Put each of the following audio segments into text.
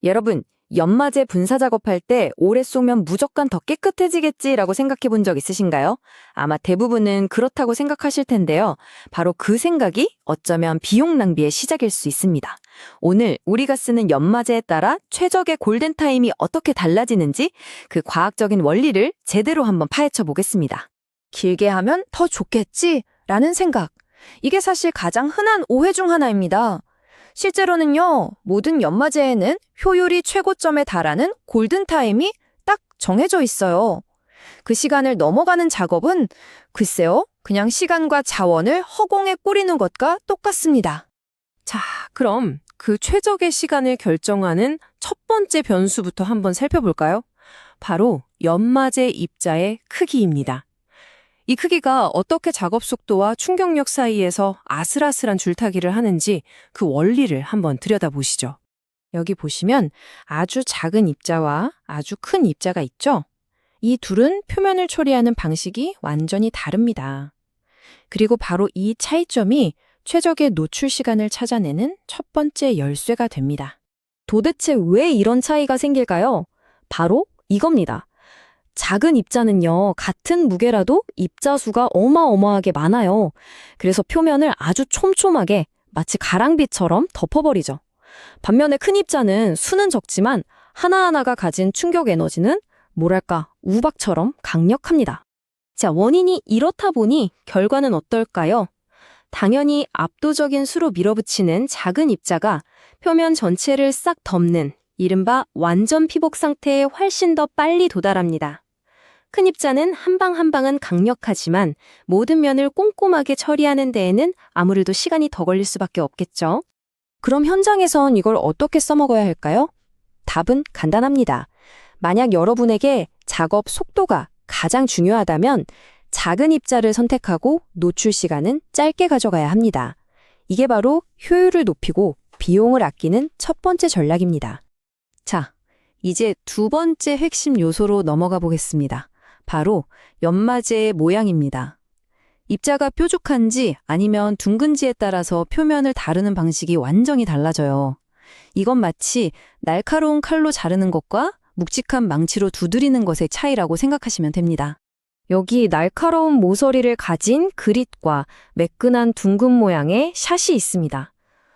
여러분, 연마제 분사 작업할 때 오래 쏘면 무조건 더 깨끗해지겠지라고 생각해 본 적 있으신가요? 아마 대부분은 그렇다고 생각하실 텐데요. 바로 그 생각이 어쩌면 비용 낭비의 시작일 수 있습니다. 오늘 우리가 쓰는 연마제에 따라 최적의 골든타임이 어떻게 달라지는지 그 과학적인 원리를 제대로 한번 파헤쳐 보겠습니다. 길게 하면 더 좋겠지? 라는 생각. 이게 사실 가장 흔한 오해 중 하나입니다. 실제로는요, 모든 연마제에는 효율이 최고점에 달하는 골든타임이 딱 정해져 있어요. 그 시간을 넘어가는 작업은 글쎄요, 그냥 시간과 자원을 허공에 뿌리는 것과 똑같습니다. 자, 그럼 그 최적의 시간을 결정하는 첫 번째 변수부터 한번 살펴볼까요? 바로 연마제 입자의 크기입니다. 이 크기가 어떻게 작업 속도와 충격력 사이에서 아슬아슬한 줄타기를 하는지 그 원리를 한번 들여다보시죠. 여기 보시면 아주 작은 입자와 아주 큰 입자가 있죠? 이 둘은 표면을 처리하는 방식이 완전히 다릅니다. 그리고 바로 이 차이점이 최적의 노출 시간을 찾아내는 첫 번째 열쇠가 됩니다. 도대체 왜 이런 차이가 생길까요? 바로 이겁니다. 작은 입자는요, 같은 무게라도 입자 수가 어마어마하게 많아요. 그래서 표면을 아주 촘촘하게 마치 가랑비처럼 덮어버리죠. 반면에 큰 입자는 수는 적지만 하나하나가 가진 충격 에너지는 뭐랄까, 우박처럼 강력합니다. 자, 원인이 이렇다 보니 결과는 어떨까요? 당연히 압도적인 수로 밀어붙이는 작은 입자가 표면 전체를 싹 덮는 이른바 완전 피복 상태에 훨씬 더 빨리 도달합니다. 큰 입자는 한 방 한 방은 강력하지만 모든 면을 꼼꼼하게 처리하는 데에는 아무래도 시간이 더 걸릴 수밖에 없겠죠. 그럼 현장에선 이걸 어떻게 써먹어야 할까요? 답은 간단합니다. 만약 여러분에게 작업 속도가 가장 중요하다면 작은 입자를 선택하고 노출 시간은 짧게 가져가야 합니다. 이게 바로 효율을 높이고 비용을 아끼는 첫 번째 전략입니다. 자, 이제 두 번째 핵심 요소로 넘어가 보겠습니다. 바로 연마제의 모양입니다. 입자가 뾰족한지 아니면 둥근지에 따라서 표면을 다루는 방식이 완전히 달라져요. 이건 마치 날카로운 칼로 자르는 것과 묵직한 망치로 두드리는 것의 차이라고 생각하시면 됩니다. 여기 날카로운 모서리를 가진 그릿과 매끈한 둥근 모양의 샷이 있습니다.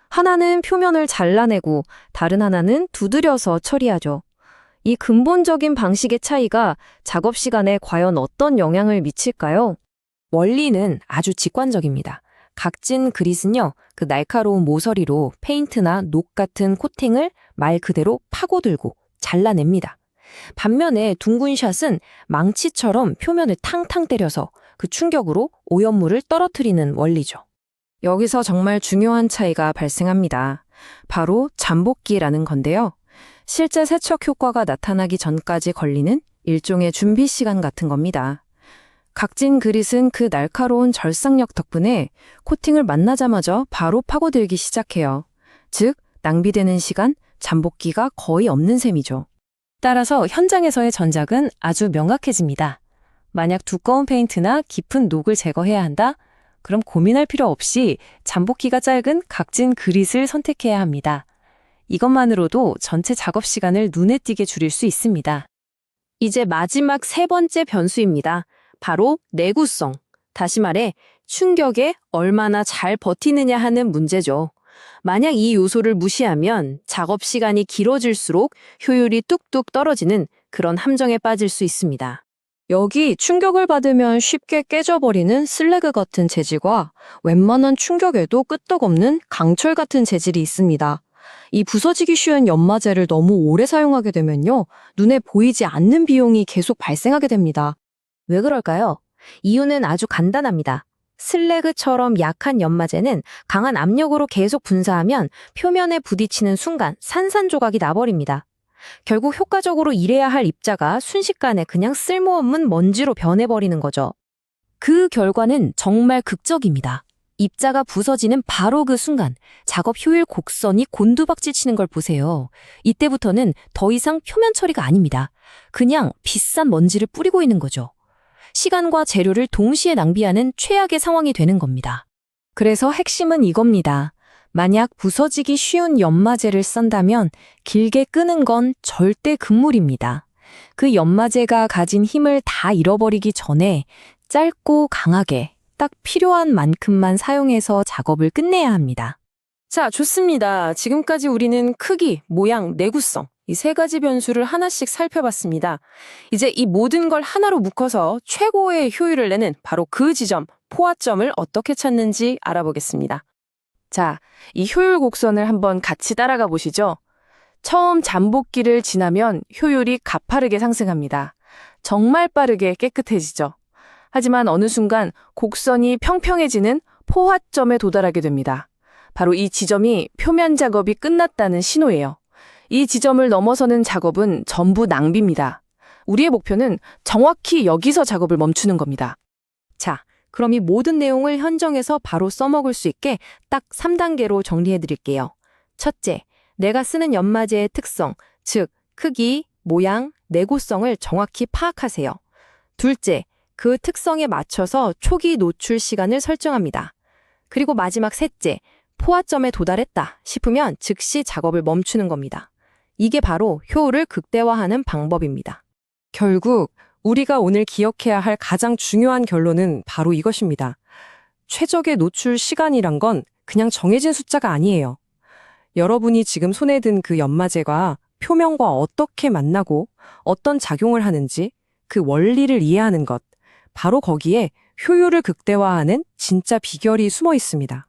하나는 표면을 잘라내고 다른 하나는 두드려서 처리하죠. 이 근본적인 방식의 차이가 작업 시간에 과연 어떤 영향을 미칠까요? 원리는 아주 직관적입니다. 각진 그릿은요, 그 날카로운 모서리로 페인트나 녹 같은 코팅을 말 그대로 파고들고 잘라냅니다. 반면에 둥근 샷은 망치처럼 표면을 탕탕 때려서 그 충격으로 오염물을 떨어뜨리는 원리죠. 여기서 정말 중요한 차이가 발생합니다. 바로 잠복기라는 건데요. 실제 세척 효과가 나타나기 전까지 걸리는 일종의 준비 시간 같은 겁니다. 각진 그릿은 그 날카로운 절삭력 덕분에 코팅을 만나자마자 바로 파고들기 시작해요. 즉, 낭비되는 시간, 잠복기가 거의 없는 셈이죠. 따라서 현장에서의 전작은 아주 명확해집니다. 만약 두꺼운 페인트나 깊은 녹을 제거해야 한다? 그럼 고민할 필요 없이 잠복기가 짧은 각진 그릿을 선택해야 합니다. 이것만으로도 전체 작업 시간을 눈에 띄게 줄일 수 있습니다. 이제 마지막 세 번째 변수입니다. 바로 내구성. 다시 말해 충격에 얼마나 잘 버티느냐 하는 문제죠. 만약 이 요소를 무시하면 작업 시간이 길어질수록 효율이 뚝뚝 떨어지는 그런 함정에 빠질 수 있습니다. 여기 충격을 받으면 쉽게 깨져버리는 슬래그 같은 재질과 웬만한 충격에도 끄떡없는 강철 같은 재질이 있습니다. 이 부서지기 쉬운 연마제를 너무 오래 사용하게 되면요, 눈에 보이지 않는 비용이 계속 발생하게 됩니다. 왜 그럴까요? 이유는 아주 간단합니다. 슬래그처럼 약한 연마제는 강한 압력으로 계속 분사하면 표면에 부딪히는 순간 산산조각이 나버립니다. 결국 효과적으로 일해야 할 입자가 순식간에 그냥 쓸모없는 먼지로 변해버리는 거죠. 그 결과는 정말 극적입니다. 입자가 부서지는 바로 그 순간 작업 효율 곡선이 곤두박질 치는 걸 보세요. 이때부터는 더 이상 표면 처리가 아닙니다. 그냥 비싼 먼지를 뿌리고 있는 거죠. 시간과 재료를 동시에 낭비하는 최악의 상황이 되는 겁니다. 그래서 핵심은 이겁니다. 만약 부서지기 쉬운 연마제를 썬다면 길게 끄는 건 절대 금물입니다. 그 연마제가 가진 힘을 다 잃어버리기 전에 짧고 강하게 딱 필요한 만큼만 사용해서 작업을 끝내야 합니다. 자, 좋습니다. 지금까지 우리는 크기, 모양, 내구성, 이 세 가지 변수를 하나씩 살펴봤습니다. 이제 이 모든 걸 하나로 묶어서 최고의 효율을 내는 바로 그 지점, 포화점을 어떻게 찾는지 알아보겠습니다. 자, 이 효율 곡선을 한번 같이 따라가 보시죠. 처음 잠복기를 지나면 효율이 가파르게 상승합니다. 정말 빠르게 깨끗해지죠. 하지만 어느 순간 곡선이 평평해지는 포화점에 도달하게 됩니다. 바로 이 지점이 표면 작업이 끝났다는 신호예요. 이 지점을 넘어서는 작업은 전부 낭비입니다. 우리의 목표는 정확히 여기서 작업을 멈추는 겁니다. 자, 그럼 이 모든 내용을 현정에서 바로 써먹을 수 있게 딱 3단계로 정리해 드릴게요. 첫째, 내가 쓰는 연마제의 특성, 즉 크기, 모양, 내구성을 정확히 파악하세요. 둘째, 그 특성에 맞춰서 초기 노출 시간을 설정합니다. 그리고 마지막 셋째, 포화점에 도달했다 싶으면 즉시 작업을 멈추는 겁니다. 이게 바로 효율을 극대화하는 방법입니다. 결국 우리가 오늘 기억해야 할 가장 중요한 결론은 바로 이것입니다. 최적의 노출 시간이란 건 그냥 정해진 숫자가 아니에요. 여러분이 지금 손에 든 그 연마제가 표면과 어떻게 만나고 어떤 작용을 하는지 그 원리를 이해하는 것, 바로 거기에 효율을 극대화하는 진짜 비결이 숨어 있습니다.